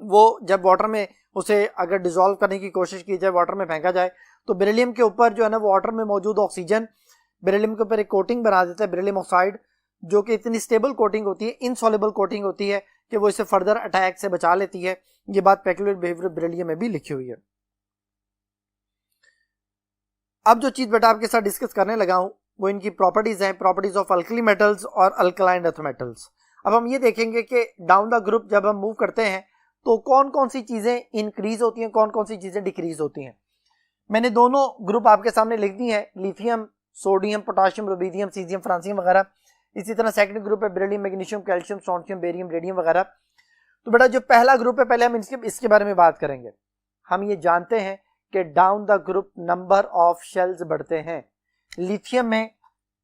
वो जब वाटर में उसे अगर डिसॉल्व करने की कोशिश की जाए, वाटर में फेंका जाए, तो बेरिलियम के ऊपर जो है ना वाटर में मौजूद ऑक्सीजन बेरिलियम के ऊपर एक कोटिंग बना देता है, बेरिलियम ऑक्साइड, जो कि इतनी स्टेबल कोटिंग होती है, इनसॉल्युबल कोटिंग होती है कि वो इसे फर्दर अटैक से बचा लेती है। ये बात पेक्यूलियर बिहेवियर बेरिलियम में भी लिखी हुई है। अब जो चीज बेटा आपके साथ डिस्कस करने लगा हूं वो इनकी प्रॉपर्टीज हैं, प्रॉपर्टीज ऑफ अल्कली मेटल्स और अल्कलाइन अर्थ मेटल्स। अब हम ये देखेंगे कि डाउन द ग्रुप जब हम मूव करते हैं तो कौन कौन सी चीजें इंक्रीज होती हैं, कौन कौन सी चीजें डिक्रीज होती हैं। मैंने दोनों ग्रुप आपके सामने लिख दी है, lithium, sodium, potassium, rubidium, caesium, francium वगैरह। इसी तरह सेकंड ग्रुप है beryllium, magnesium, calcium, strontium, barium, radium वगैरह। तो बेटा जो पहला ग्रुप है पहले हम इसके बारे में बात करेंगे। हम ये जानते हैं कि down the group number of shells बढ़ते हैं। लिथियम में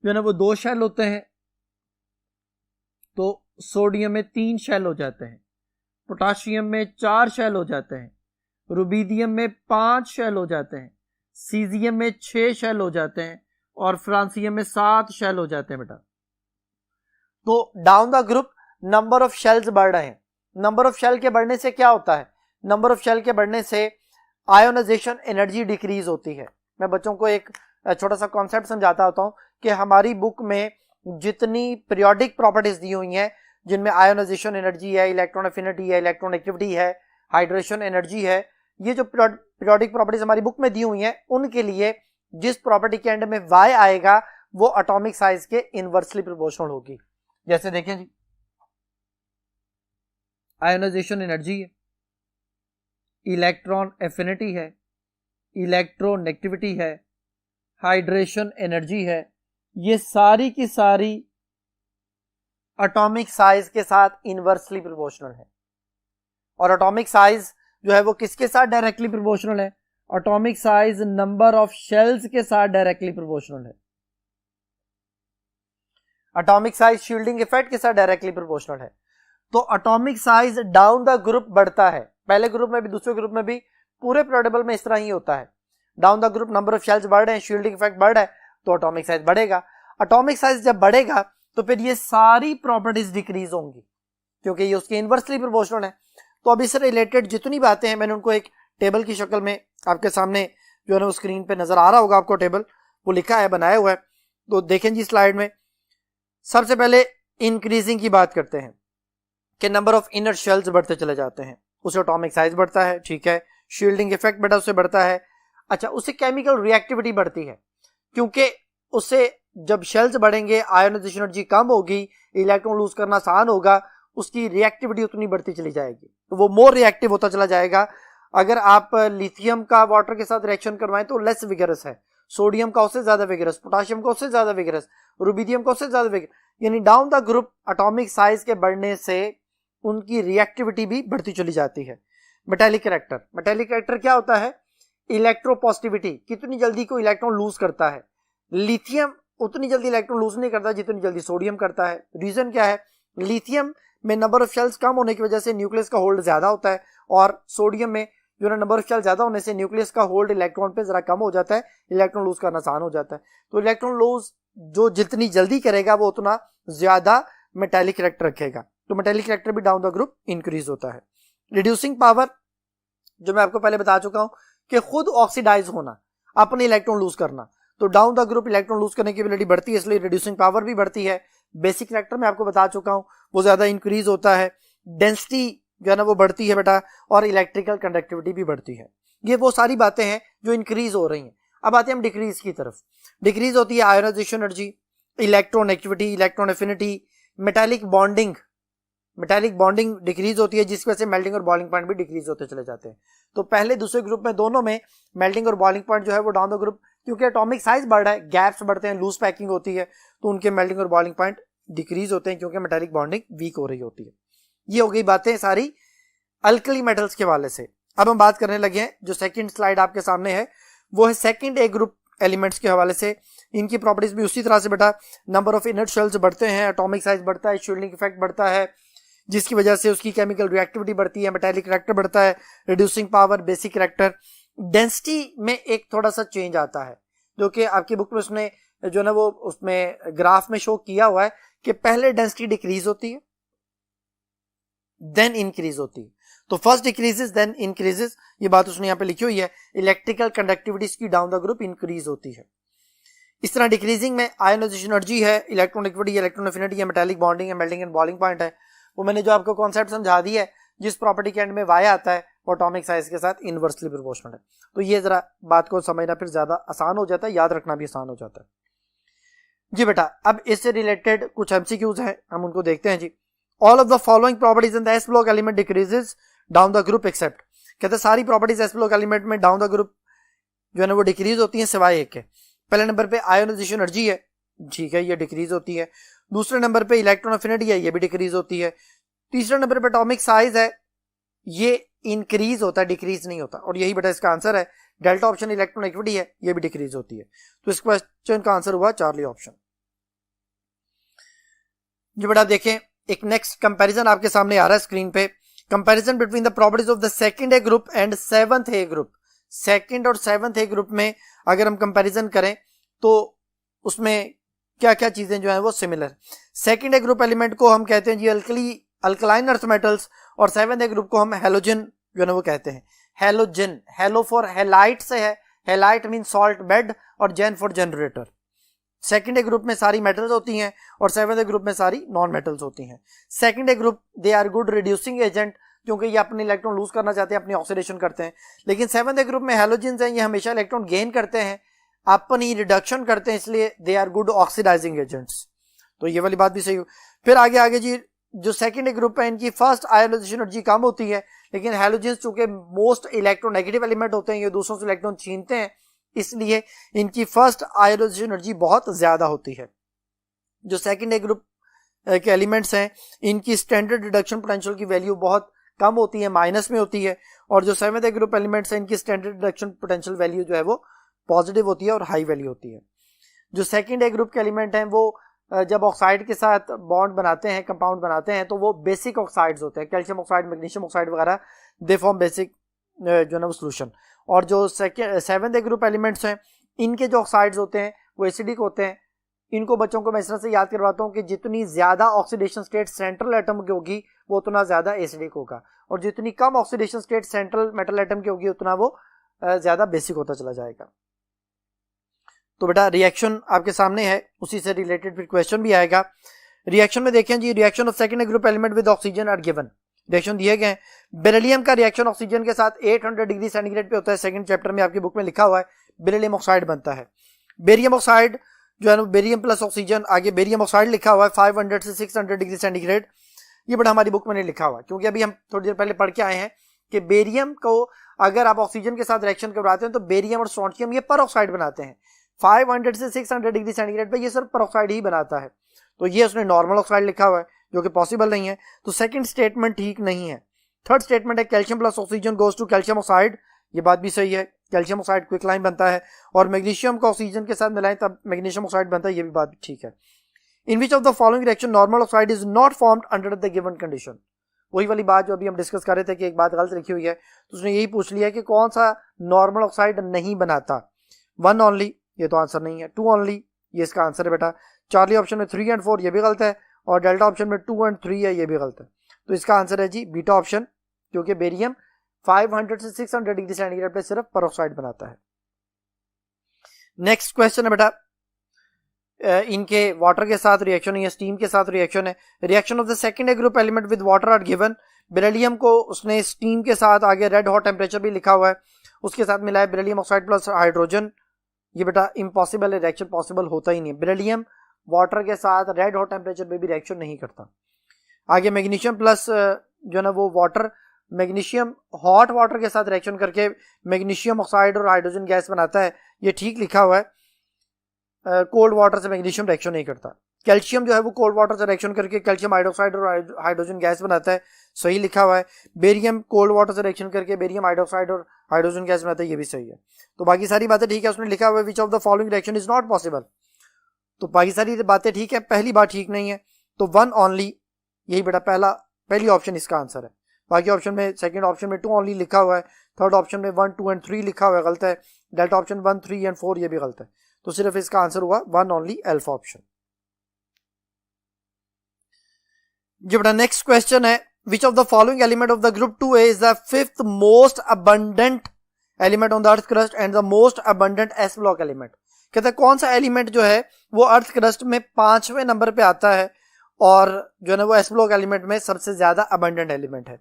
जो है ना वो 2 शेल होते हैं, तो सोडियम में 3 शेल हो जाते हैं, पोटाशियम में 4 शेल हो जाते हैं, रुबीडियम में 5 शेल हो जाते हैं, सीजियम में 6 शेल हो जाते हैं और फ्रांसियम में 7 शेल हो जाते हैं बेटा। तो down the group number of shells बढ़ रहे हैं। नंबर ऑफ शेल के बढ़ने से क्या होता है? नंबर ऑफ शेल के बढ़ने से आयोनाइजेशन एनर्जी डिक्रीज होती है। मैं बच्चों को एक छोटा सा कॉन्सेप्ट समझाता होता हूं कि हमारी बुक में जितनी पीरियोडिक प्रॉपर्टीज दी हुई हैं, जिनमें आयोनाइजेशन एनर्जी है, इलेक्ट्रॉन एफिनिटी है, इलेक्ट्रॉन एक्टिविटी है, हाइड्रेशन एनर्जी है, ये जो पीरियोडिक प्रॉपर्टीज हमारी बुक में दी हुई हैं, उनके लिए जिस प्रॉपर्टी के एंड में y आएगा वो एटॉमिक साइज के इनवर्सली प्रोपोर्शनल होगी। जैसे देखें जी, आयोनाइजेशन एनर्जी है, इलेक्ट्रॉन एफिनिटी है, इलेक्ट्रोनेगेटिविटी है, हाइड्रेशन एनर्जी है, ये सारी की सारी एटॉमिक साइज के साथ इनवर्सली प्रोपोर्शनल है। और एटॉमिक साइज जो है वो किसके साथ डायरेक्टली प्रोपोर्शनल है? Atomic size number of shells के साथ डायरेक्टली प्रोपोर्शनल है। एटॉमिक साइज शील्डिंग इफेक्ट के साथ डायरेक्टली प्रोपोर्शनल है। तो atomic size down the group बढ़ता है, पहले ग्रुप में भी दूसरे ग्रुप में भी, पूरे प्रोडेबल में इस तरह ही होता है। Down the group number of shells बढ़ रहे हैं, शील्डिंग इफेक्ट बढ़ रहा है, तो एटॉमिक साइज बढ़ेगा। एटॉमिक साइज जब बढ़ेगा तो फिर ये सारी प्रॉपर्टीज डिक्रीज होंगी, क्योंकि ये उसके इनवर्सली प्रोपोर्शनल है। तो अब इससे रिलेटेड जितनी बातें हैं मैंने उनको एक टेबल की शक्ल में आपके सामने जो है ना स्क्रीन पे नजर आ रहा होगा आपको, टेबल वो लिखा है, बनाया हुआ है। तो देखें जी स्लाइड में, सबसे पहले इंक्रीजिंग की बात करते हैं कि नंबर ऑफ इनर शेल्स बढ़ते चले जाते हैं, उससे एटॉमिक साइज बढ़ता है, ठीक है। शील्डिंग इफेक्ट बेटा उससे बढ़ता है। अच्छा, उससे केमिकल रिएक्टिविटी बढ़ती है, क्योंकि उससे जब शेल्स बढ़ेंगे आयोनाइजेशन एनर्जी कम होगी, इलेक्ट्रॉन लूज करना आसान होगा, उसकी रिएक्टिविटी उतनी बढ़ती चली जाएगी, तो वो मोर रिएक्टिव होता चला जाएगा। अगर आप लिथियम का वाटर के साथ रिएक्शन करवाएं तो लेस विगरस है, सोडियम का उससे ज्यादा विगरस, पोटाशियम का उससे ज्यादा विगरस, रुबीडियम का उससे ज्यादा विगरस। यानी down the group atomic size के बढ़ने से उनकी रिएक्टिविटी भी बढ़ती चली जाती है। मेटेलिक कैरेक्टर, मेटेलिक कैरेक्टर क्या होता है? इलेक्ट्रोपॉजिटिविटी, कितनी जल्दी को इलेक्ट्रॉन लूज करता है। लिथियम उतनी जल्दी इलेक्ट्रॉन लूज नहीं करता जितनी जल्दी सोडियम करता है। रीजन क्या है? लिथियम में नंबर ऑफ शेल्स कम होने की वजह से न्यूक्लियस का होल्ड ज्यादा होता है, और सोडियम में जो है नंबर ऑफ शेल ज्यादा होने से न्यूक्लियस का होल्ड इलेक्ट्रॉन पे जरा कम हो जाता है, इलेक्ट्रॉन लूज करना आसान हो जाता है। तो इलेक्ट्रॉन लूज जो जितनी जल्दी करेगा वो उतना ज्यादा मेटेलिक कैरेक्टर रखेगा, तो मेटेलिक कैरेक्टर भी डाउन द ग्रुप इंक्रीज होता है। रिड्यूसिंग पावर, जो मैं आपको पहले बता चुका हूं कि खुद ऑक्सीडाइज होना, अपने इलेक्ट्रॉन लूज करना, तो down the group electron lose करने की एबिलिटी बढ़ती है, इसलिए रिड्यूसिंग पावर भी बढ़ती है। बेसिक कैरेक्टर में आपको बता चुका हूं वो ज्यादा इंक्रीज होता है। डेंसिटी जो है ना वो बढ़ती है बेटा, और इलेक्ट्रिकल कंडक्टिविटी भी बढ़ती है। ये वो सारी बातें हैं जो इंक्रीज हो रही हैं। अब आते हैं हम डिक्रीज की तरफ। डिक्रीज होती है ionisation energy, electron activity, electron affinity, metallic bonding, metallic bonding decrease होती है, जिसकी वजह से मेल्टिंग और बॉइलिंग पॉइंट भी डिक्रीज होते चले जाते हैं। तो पहले दूसरे ग्रुप में दोनों में मेल्टिंग और बॉइलिंग पॉइंट जो है वो डाउन द ग्रुप, क्योंकि एटॉमिक साइज बढ़ रहा है, गैप्स बढ़ते हैं, लूज पैकिंग होती है, तो उनके मेल्टिंग और बॉइलिंग पॉइंट डिक्रीज होते हैं, क्योंकि मेटालिक बॉन्डिंग वीक हो रही होती है। ये हो गई बातें सारी अल्कली मेटल्स के वाले से। अब हम बात करने लगे हैं, जो सेकंड स्लाइड आपके सामने है वो है सेकंड ए ग्रुप एलिमेंट्स के हवाले से इनकी प्रॉपर्टीज भी उसी तरह से बेटा, नंबर ऑफ इनर्ट शेल्स बढ़ते हैं, एटॉमिक साइज बढ़ता है, शील्डिंग इफेक्ट बढ़ता है, जिसकी वजह से उसकी केमिकल रिएक्टिविटी बढ़ती है, मेटालिक करैक्टर बढ़ता है, reducing power, basic character. Density में एक थोड़ा सा चेंज आता है, जो कि आपकी बुक में उसने जो ना वो उसमें ग्राफ में शो किया हुआ है कि पहले डेंसिटी डिक्रीज होती है देन इंक्रीज होती है। तो फर्स्ट डिक्रीजेस देन इंक्रीजेस, ये बात उसने यहाँ पे लिखी हुई है। इलेक्ट्रिकल कंडक्टिविटी की डाउन द ग्रुप इंक्रीज होती है। इस तरह डिक्रीजिंग में आयोनाइजेशन एनर्जी है, इलेक्ट्रोनेगेटिविटी, इलेक्ट्रॉन एफिनिटी है, मेटालिक बॉन्डिंग है, मेल्टिंग एंड बॉइलिंग पॉइंट है। वो मैंने जो आपको कॉन्सेप्ट समझा दी है, जिस प्रॉपर्टी के एंड में वाई आता है वो एटॉमिक साइज के साथ इनवर्सली प्रोपोर्शनल है। तो ये जरा बात को समझना फिर ज्यादा आसान हो जाता है, याद रखना भी आसान हो जाता है जी बेटा। अब इससे रिलेटेड कुछ एमसीक्यूज हैं, हम उनको देखते हैं जी। All of the following properties in the s block element decreases down the group except, कहते हैं सारी प्रॉपर्टीज एस ब्लॉक एलिमेंट में डाउन द ग्रुप जो है ना वो डिक्रीज होती हैं सिवाय एक के। पहले नंबर पे आयोनाइजेशन एनर्जी है, ठीक है, ये डिक्रीज होती है। दूसरे नंबर पे इलेक्ट्रॉन एफिनिटी है, ये भी डिक्रीज होती है। तीसरे नंबर पे एटॉमिक साइज है, ये इंक्रीज होता है, डिक्रीज नहीं होता, और यही बेटा इसका आंसर है। डेल्टा ऑप्शन इलेक्ट्रॉन एक्टिविटी है, ये भी डिक्रीज होती है। तो इस क्वेश्चन का आंसर हुआ चार्ली ऑप्शन जी बेटा। देखें एक नेक्स्ट कंपैरिजन आपके सामने आ रहा है स्क्रीन पे, comparison between the properties of the second A group and seventh A group. Second और सेवंथ ए ग्रुप में अगर हम कंपैरिजन करें तो उसमें क्या क्या चीजें जो है वो similar. Second A group element को हम कहते हैं जी अल्कलाइन अर्थ मेटल्स, और सेवंथ ए ग्रुप को हम हेलोजन जो है वो कहते हैं। हेलोजन, हेलो फॉर हेलाइट से है, हेलाइट मीन सॉल्ट बेड, और जेन for generator. Second A group में सारी मेटल्स होती हैं और सेवंथ ए ग्रुप में सारी नॉन मेटल्स होती हैं। Second A group they are good reducing agent, क्योंकि ये अपने इलेक्ट्रॉन लूज करना चाहते हैं, अपनी ऑक्सीडेशन करते हैं। लेकिन सेवंथ ए ग्रुप में हेलोजन्स हैं, ये हमेशा इलेक्ट्रॉन गेन करते हैं, अपनी रिडक्शन करते हैं, इसलिए they are good oxidising agents. तो ये वाली बात भी सही। फिर आगे जी जो सेकंड ए ग्रुप है इनकी फर्स्ट आयोनाइजेशन एनर्जी कम होती है, लेकिन हेलोजन्स चूंकि मोस्ट इलेक्ट्रोनेगेटिव एलिमेंट होते हैं, ये दूसरों से इलेक्ट्रॉन छीनते हैं, इसलिए इनकी फर्स्ट आयोनाइजेशन एनर्जी बहुत ज्यादा होती है। जो सेकंड ए ग्रुप के एलिमेंट्स हैं इनकी स्टैंडर्ड रिडक्शन पोटेंशियल की वैल्यू बहुत कम होती है, माइनस में होती है, और जो सेवंथ ए ग्रुप एलिमेंट्स हैं इनकी स्टैंडर्ड रिडक्शन पोटेंशियल वैल्यू जो है वो पॉजिटिव होती है और हाई वैल्यू होती है। जो सेकंड ए ग्रुप के एलिमेंट हैं वो जब ऑक्साइड के साथ बॉन्ड बनाते हैं, कंपाउंड बनाते हैं, तो वो बेसिक ऑक्साइड्स होते हैं, कैल्शियम ऑक्साइड, मैग्नीशियम ऑक्साइड वगैरह, दे फॉर्म बेसिक जो है वो सोल्यूशन। और जो सेवंथ ए ग्रुप एलिमेंट्स हैं इनके जो ऑक्साइड्स होते हैं वो एसिडिक होते हैं। इनको बच्चों को मैं इस तरह से याद करवाता हूँ कि जितनी ज्यादा ऑक्सीडेशन स्टेट सेंट्रल एटम की होगी वो उतना ज्यादा एसिडिक होगा, और जितनी कम oxidation state central metal atom की होगी उतना वो ज्यादा बेसिक होता चला जाएगा। तो बेटा रिएक्शन आपके सामने है, उसी से रिलेटेड फिर क्वेश्चन भी आएगा। रिएक्शन में देखें जी, reaction of second group element with oxygen are given. Reaction दिए गए हैं। बेरिलियम का रिएक्शन ऑक्सीजन के साथ 800 डिग्री सेंटीग्रेड पे होता है, सेकंड चैप्टर में आपकी बुक में लिखा हुआ है। बेरिलियम ऑक्साइड बनता है। बेरियम ऑक्साइड जो है बेरियम प्लस ऑक्सीजन, आगे बेरियम ऑक्साइड लिखा हुआ है 500 से 600 डिग्री सेंटीग्रेड। ये बड़ा हमारी बुक में नहीं लिखा हुआ, क्योंकि अभी हम थोड़ी देर पहले पढ़ के आए हैं कि बेरियम को अगर आप ऑक्सीजन के साथ रिएक्शन करवाते हैं तो बेरियम और स्ट्रोंशियम ये पर ऑक्साइड बनाते हैं। 500 से 600 डिग्री सेंटीग्रेड पे ये सिर्फ पर ऑक्साइड ही बनाता है, तो ये उसने नॉर्मल ऑक्साइड लिखा हुआ है जो कि पॉसिबल नहीं है। तो सेकंड स्टेटमेंट ठीक नहीं है। थर्ड स्टेटमेंट है calcium plus oxygen goes to calcium oxide, ये बात भी सही है, कैल्शियम ऑक्साइड क्विकलाइन बनता है, और मैग्नीशियम को ऑक्सीजन के साथ मिलाएं तब मैग्नीशियम ऑक्साइड बनता है, ये भी बात ठीक है। In which of the following reaction normal oxide is not formed under the given condition. वही वाली बात जो अभी हम डिस्कस कर रहे थे कि एक बात गलत लिखी हुई है, तो उसने यही पूछ लिया कि कौन सा नॉर्मल ऑक्साइड नहीं बनाता। 1 ओनली, ये तो आंसर नहीं है। 2 ओनली, ये इसका आंसर है बेटा। चार्ली ऑप्शन में 3 और 4, ये भी गलत है, और डेल्टा ऑप्शन में 2 और 3 है, ये भी गलत है। तो इसका आंसर है जी बीटा ऑप्शन, क्योंकि बेरियम 500 से 600 डिग्री सेंटीग्रेड पे सिर्फ परऑक्साइड बनाता है। नेक्स्ट क्वेश्चन है बेटा, इनके वाटर के साथ रिएक्शन या स्टीम के साथ रिएक्शन है। Reaction of the second group element with water are given. Beryllium को उसने स्टीम के साथ, आगे रेड हॉट टेम्परेचर भी लिखा हुआ है, उसके साथ मिलाया बेरिलियम ऑक्साइड प्लस हाइड्रोजन। ये बेटा इम्पॉसिबल है, रिएक्शन पॉसिबल होता ही नहीं है। बेरिलियम वाटर के साथ रेड हॉट टेम्परेचर पे भी रिएक्शन नहीं करता। आगे मैग्नीशियम प्लस जो ना वो वाटर, मैग्नीशियम हॉट वाटर के साथ रिएक्शन करके मैग्नीशियम ऑक्साइड और हाइड्रोजन गैस बनाता है, ये ठीक लिखा हुआ है। कोल्ड वाटर से मैग्नीशियम रिएक्शन नहीं करता। कैल्शियम जो है वो कोल्ड वाटर से रिएक्शन करके कैल्शियम हाइड्रोक्साइड और हाइड्रोजन गैस बनाता है, सही लिखा हुआ है। बेरियम कोल्ड वाटर से रिएक्शन करके बेरियम हाइड्रोक्साइड और हाइड्रोजन गैस बनाता है, ये भी सही है। तो बाकी सारी बातें ठीक है। उसने लिखा हुआ है विच of the following reaction is not possible, तो बाकी सारी बातें ठीक है, पहली बात ठीक नहीं है। तो वन ओनली, यही बेटा पहली ऑप्शन इसका आंसर है। बाकी ऑप्शन में, सेकंड ऑप्शन में 2 ओनली लिखा हुआ है, थर्ड ऑप्शन में 1, 2 एंड 3 लिखा हुआ है, गलत है। डेल्टा ऑप्शन 1, 3 एंड 4 ये भी गलत है। तो सिर्फ इसका आंसर हुआ 1 ओनली, अल्फा ऑप्शन। जी बेटा नेक्स्ट क्वेश्चन है विच of the following element of the group 2A is the 5th most abundant element on the earth crust and the most abundant S block element. कहते हैं कौन सा element जो है वो earth crust में 5वें नंबर पे आता है और जो है ना वो एस ब्लॉक एलिमेंट में सबसे ज्यादा अबंडेंट एलिमेंट है।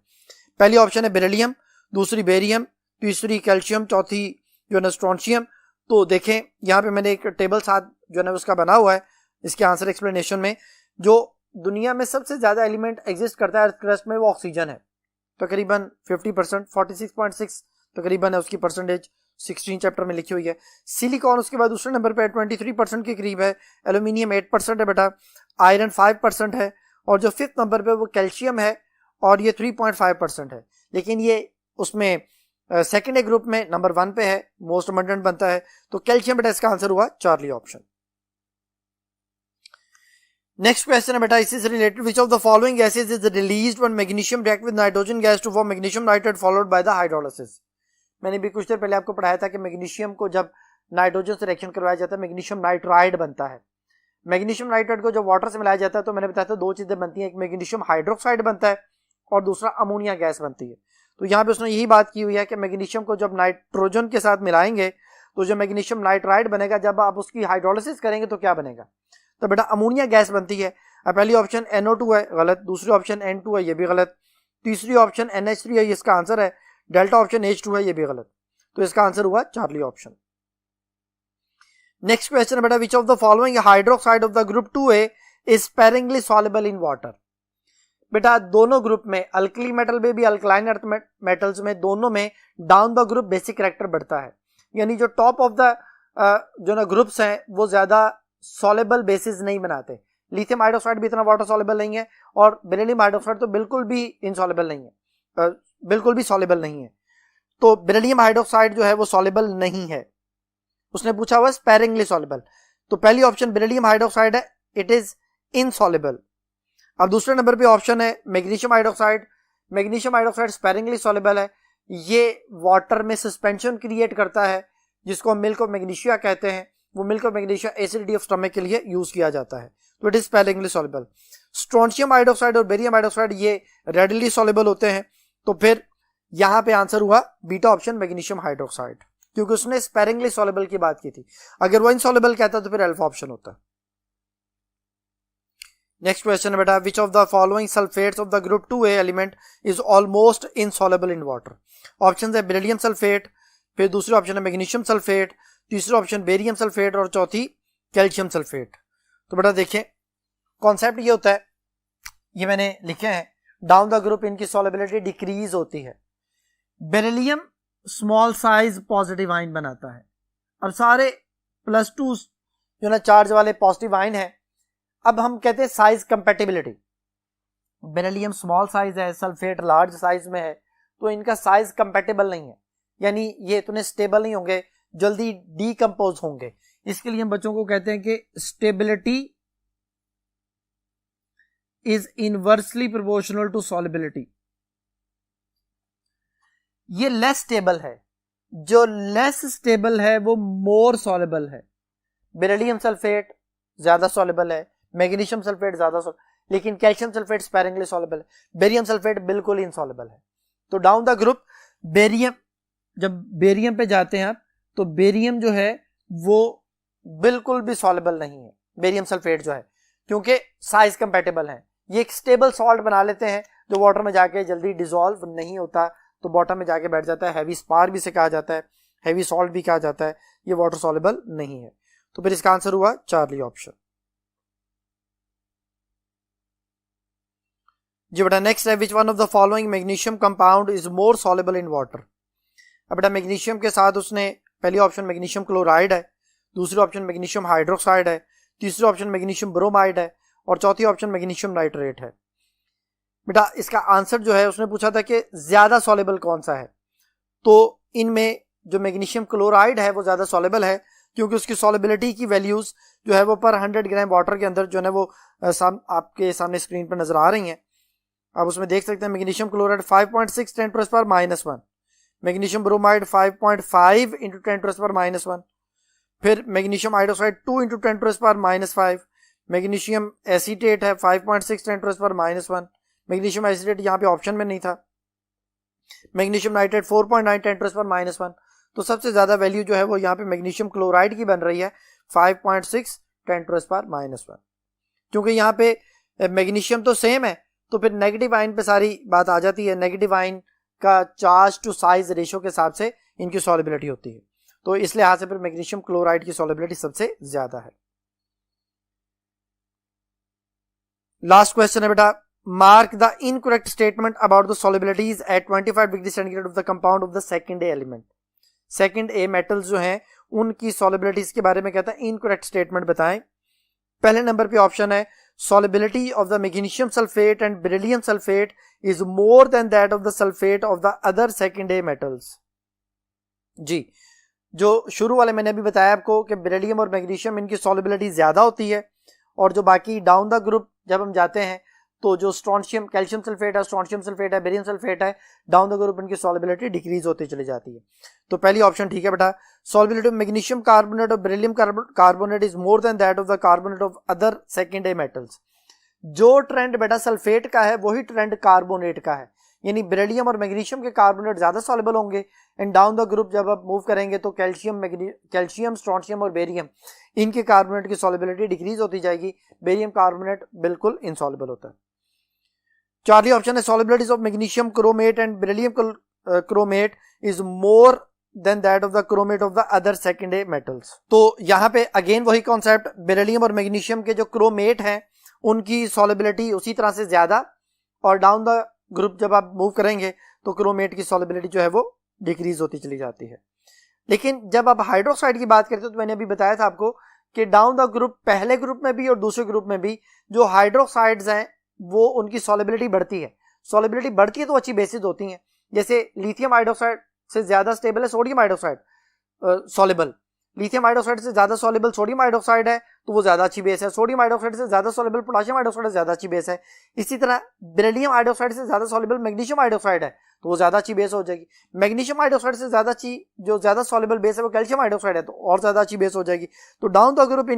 पहली ऑप्शन है बेरिलियम, दूसरी बेरियम, तीसरी कैल्शियम, चौथी जो है ना स्ट्रोंशियम। तो देखें यहाँ पे मैंने एक टेबल साथ जो है ना उसका बना हुआ है इसके आंसर एक्सप्लेनेशन में। जो दुनिया में सबसे ज्यादा एलिमेंट एग्जिस्ट करता है अर्थ क्रस्ट में वो ऑक्सीजन है, तकरीबन 50%, 46.6 तकरीबन है उसकी परसेंटेज, 16 चैप्टर में लिखी हुई है। सिलिकॉन उसके बाद दूसरे नंबर पे 23% के करीब है, एल्यूमिनियम 8% है बेटा, आयरन 5% है, और जो 5th नंबर पे वो कैल्शियम है और ये 3.5% है। लेकिन ये उसमें सेकेंड ग्रुप में नंबर 1 पे है, मोस्ट अबंडेंट बनता है। तो कैल्शियम बेटा इसका आंसर हुआ चार्ली ऑप्शन। नेक्स्ट क्वेश्चन है बेटा इसी से related which of the following gases is released when magnesium react with nitrogen gas to form magnesium nitrate followed by the hydrolysis. मैंने भी कुछ देर पहले आपको पढ़ाया था कि मैग्नीशियम को जब नाइट्रोजन से रिएक्शन करवाया जाता है मैग्नीशियम नाइट्राइड बनता है। मैग्नीशियम नाइट्राइड को जब वाटर से मिलाया जाता है तो मैंने बताया था 2 चीजें बनती हैं, एक मैग्नीशियम हाइड्रोक्साइड बनता है और दूसरा अमोनिया गैस बनती है। तो यहाँ पे उसने यही बात की हुई है कि मैग्नीशियम को जब नाइट्रोजन के साथ मिलाएंगे तो जो मैग्नीशियम नाइट्राइड बनेगा जब आप उसकी हाइड्रोलिसिस करेंगे तो क्या बनेगा, तो बेटा अमोनिया गैस बनती है। अब पहली ऑप्शन NO2 है, गलत। दूसरी ऑप्शन N2 है, ये भी गलत। तीसरी ऑप्शन NH3 है, ये इसका आंसर है। डेल्टा ऑप्शन H2 है, ये भी गलत। तो इसका आंसर हुआ चार्ली ऑप्शन। नेक्स्ट क्वेश्चन है बेटा विच of the following hydroxide of the group 2A is sparingly soluble in water. बेटा दोनों ग्रुप में, अल्कली मेटल में भी अल्कलाइन अर्थ मेटल्स में, दोनों में down the group basic character बढ़ता है। यानी जो टॉप ऑफ द जो ना ग्रुप्स हैं वो ज्यादा सॉल्युबल बेसिस नहीं बनाते। लिथियम हाइड्रोक्साइड भी इतना वाटर सॉल्युबल नहीं है और बेरिलियम हाइड्रोक्साइड तो बिल्कुल भी इनसॉल्युबल नहीं है, बिल्कुल भी सॉल्युबल नहीं है। तो बेरिलियम हाइड्रोक्साइड जो है वो सॉल्युबल नहीं है। उसने पूछा हुआ स्पेरिंगली सॉल्युबल, तो पहली ऑप्शन बेरिलियम हाइड्रोक्साइड है, इट इज इनसॉल्युबल। अब दूसरे नंबर पे ऑप्शन है magnesium hydroxide. Magnesium hydroxide sparingly soluble है, ये वाटर में सस्पेंशन क्रिएट करता है जिसको हम मिल्क ऑफ मैग्नीशिया कहते हैं। वो milk of magnesia acidity of stomach के लिए यूज किया जाता है, तो it is sparingly soluble. Strontium hydroxide और बेरियम हाइड्रोक्साइड ये रेडिली सॉल्युबल होते हैं। तो फिर यहां पे आंसर हुआ बीटा ऑप्शन मैग्नीशियम हाइड्रोक्साइड, क्योंकि उसने स्पेरिंगली सॉल्युबल की बात की थी। अगर वो इनसॉल्युबल कहता तो फिर अल्फा ऑप्शन होता। नेक्स्ट क्वेश्चन है बेटा विच of the following sulphates of the group 2A element is almost insoluble in water. Option है बेरिलियम सल्फेट, फिर दूसरे ऑप्शन है मैग्नीशियम सल्फेट, तीसरा ऑप्शन बेरियम सल्फेट और चौथी कैल्शियम सल्फेट। तो बेटा देखें कॉन्सेप्ट ये होता है, ये मैंने लिखे हैं, डाउन द ग्रुप इनकी सॉल्युबिलिटी डिक्रीज होती है। Beryllium small size positive ion बनाता है। अब सारे +2 जो ना चार्ज वाले पॉजिटिव आयन है। अब हम कहते हैं size compatibility, beryllium small size है, सल्फेट लार्ज साइज में है, तो इनका साइज कंपैटिबल नहीं है, यानी ये इतने स्टेबल नहीं होंगे, जल्दी डीकंपोज होंगे। इसके लिए हम बच्चों को कहते हैं कि stability is inversely proportional to solubility. ये लेस स्टेबल है, जो लेस स्टेबल है वो मोर सॉल्युबल है। बेरिलियम सल्फेट ज्यादा सॉल्युबल है, मैग्नीशियम सल्फेट ज्यादा सॉल्युबल, लेकिन कैल्शियम सल्फेट स्पेरिंगली सॉल्युबल है, बेरियम सल्फेट बिल्कुल इनसॉल्युबल है। तो डाउन द ग्रुप बेरियम, जब बेरियम पे जाते हैं आप तो बेरियम जो है वो बिल्कुल भी सॉल्युबल नहीं है, बेरियम सल्फेट जो है, क्योंकि साइज कंपैटिबल है। ये एक स्टेबल सॉल्ट बना लेते हैं जो वाटर में जाके जल्दी डिसॉल्व नहीं होता, तो बॉटम में जाके बैठ जाता है। हैवी स्पार भी से कहा जाता है, हैवी सॉल्ट भी कहा जाता है, ये वाटर सॉल्युबल नहीं है। तो फिर इसका आंसर हुआ चार्ली ऑप्शन। जी बेटा नेक्स्ट है which one of the following magnesium compound is more soluble in water. अब बेटा मैग्नीशियम के साथ उसने पहली ऑप्शन मैग्नीशियम क्लोराइड है, दूसरी ऑप्शन मैग्नीशियम हाइड्रोक्साइड है, तीसरी ऑप्शन मैग्नीशियम ब्रोमाइड है, और चौथी ऑप्शन मैग्नीशियम नाइट्रेट है। बेटा इसका आंसर जो है, उसने पूछा था कि ज्यादा सॉलेबल कौन सा है, तो इनमें जो मैग्नीशियम क्लोराइड है वो ज्यादा सॉलेबल है, क्योंकि उसकी सॉलेबिलिटी की वैल्यूज जो है वो पर 100 ग्राम वाटर के अंदर जो है वो आपके सामने स्क्रीन पर नजर आ रही हैं। आप उसमें देख सकते हैं magnesium chloride 5.6 10⁻⁻⁻⁻⁻⁻, magnesium bromide 5.5 into 10⁻⁻⁻⁻⁻, फिर magnesium hydroxide 2 into 10⁻⁻⁵, magnesium acetate है 5.6 10⁻⁻⁻⁻, मैग्नीशियम एसीटेट यहाँ पे ऑप्शन में नहीं था, मैग्नीशियम नाइट्रेट 4.9 10⁻⁻⁻⁻, तो सबसे ज्यादा वैल्यू जो है वो यहाँ पे मैग्नीशियम क्लोराइड की बन रही है 5.6 10⁻⁻⁻⁻। क्योंकि यहाँ पे मैग्नीशियम तो सेम है, तो फिर नेगेटिव आयन पे सारी बात आ जाती है, नेगेटिव आयन का चार्ज टू साइज रेशियो के हिसाब से इनकी सॉलिबिलिटी होती है, तो इस लिहाज से फिर मैग्नीशियम क्लोराइड की सॉलिबिलिटी सबसे ज्यादा है। लास्ट क्वेश्चन है बेटा, mark the incorrect statement about the solubilities at 25 degree centigrade of the compound of the second A element. Second A metals जो हैं उनकी सॉलिबिलिटीज के बारे में कहता है इनकरेक्ट स्टेटमेंट बताएं। पहले नंबर पे ऑप्शन है solubility of the magnesium sulfate and beryllium sulfate is more than that of the sulfate of the other second A metals। जी, जो शुरू वाले मैंने अभी बताया आपको कि बेरिलियम और मैग्नीशियम इनकी सॉलिबिलिटी ज्यादा होती है, और जो बाकी डाउन द ग्रुप जब हम जाते हैं तो जो स्ट्रोंशियम कैल्शियम सल्फेट है, स्ट्रोंशियम सल्फेट है, बेरियम सल्फेट है, डाउन द ग्रुप इनकी सॉलिबिलिटी डिक्रीज होती चली जाती है। तो पहली ऑप्शन ठीक है बेटा, सॉलिबिलिटी ऑफ मैग्नीशियम कार्बोनेट और beryllium carbonate is more than that of the carbonate of other second A metals. जो ट्रेंड बेटा सल्फेट का है वही ट्रेंड कार्बोनेट का है, यानी बेरिलियम और मैग्नीशियम के कार्बोनेट ज्यादा सॉल्युबल होंगे, एंड डाउन द ग्रुप जब आप मूव करेंगे तो कैल्शियम स्ट्रोंशियम और बेरियम इनके कार्बोनेट की सॉल्युबिलिटी डिक्रीज होती जाएगी, बेरियम कार्बोनेट बिल्कुल इनसॉल्युबल होता है। चार्ली ऑप्शन है solubilities of magnesium chromate and beryllium chromate is more than that of the chromate of the other second A metals. तो यहाँ पे अगेन वही कॉन्सेप्ट, बेरिलियम और मैग्नीशियम के जो क्रोमेट हैं उनकी सॉलिबिलिटी उसी तरह से ज्यादा, और डाउन द ग्रुप जब आप मूव करेंगे तो क्रोमेट की सॉलिबिलिटी जो है वो डिक्रीज होती चली जाती है। लेकिन जब आप हाइड्रोक्साइड की बात करते हो तो मैंने अभी बताया था आपको कि डाउन द ग्रुप पहले ग्रुप में भी और दूसरे ग्रुप में भी जो हाइड्रोक्साइड्स हैं वो उनकी सॉलिबिलिटी बढ़ती है। सॉलिबिलिटी बढ़ती है तो अच्छी बेसिस होती हैं, जैसे लिथियम हाइड्रोक्साइड से ज्यादा स्टेबल है sodium hydroxide soluble, lithium hydroxide से ज्यादा सॉलिबल सोडियम हाइड्रोक्साइड है तो वो ज्यादा अच्छी बेस है, सोडियम हाइड्रोक्साइड से ज्यादा सॉलिबल पोटेशियम हाइड्रोक्साइड ज्यादा अच्छी बेस है। इसी तरह बेरिलियम हाइड्रोक्साइड से ज्यादा सॉलिबल मैग्नीशियम हाइड्रोक्साइड है तो वो ज्यादा अच्छी बेस हो जाएगी। मैग्नीशियम हाइड्रोक्साइड से ज्यादा अच्छी जो ज्यादा सॉलिबल बेस है वो कैल्शियम हाइड्रोक्साइड है तो और ज्यादा अच्छी बेस हो जाएगी। तो डाउन द ग्रुप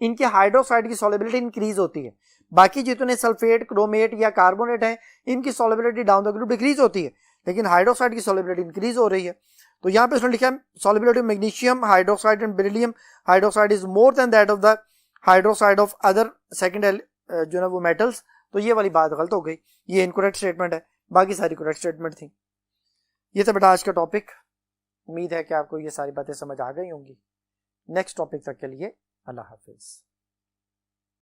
इनकी हाइड्रोक्साइड की सॉलिबिलिटी इंक्रीज होती है, बाकी जितने सल्फेट क्रोमेट या कार्बोनेट हैं इनकी solubility down the group decrease होती है, लेकिन हाइड्रोक्साइड की सॉलिबिलिटी इंक्रीज हो रही है। तो यहाँ पे उसने लिखा है solubility of magnesium hydroxide and beryllium hydroxide is more than that of the hydroxide of other second जो ना वो मेटल्स। तो ये वाली बात गलत हो गई, ये इनकरेक्ट स्टेटमेंट है, बाकी सारी करेक्ट स्टेटमेंट थी। ये था बेटा आज का टॉपिक, उम्मीद है कि आपको ये सारी बातें समझ आ गई होंगी। नेक्स्ट टॉपिक तक के लिए अल्लाह हाफिज।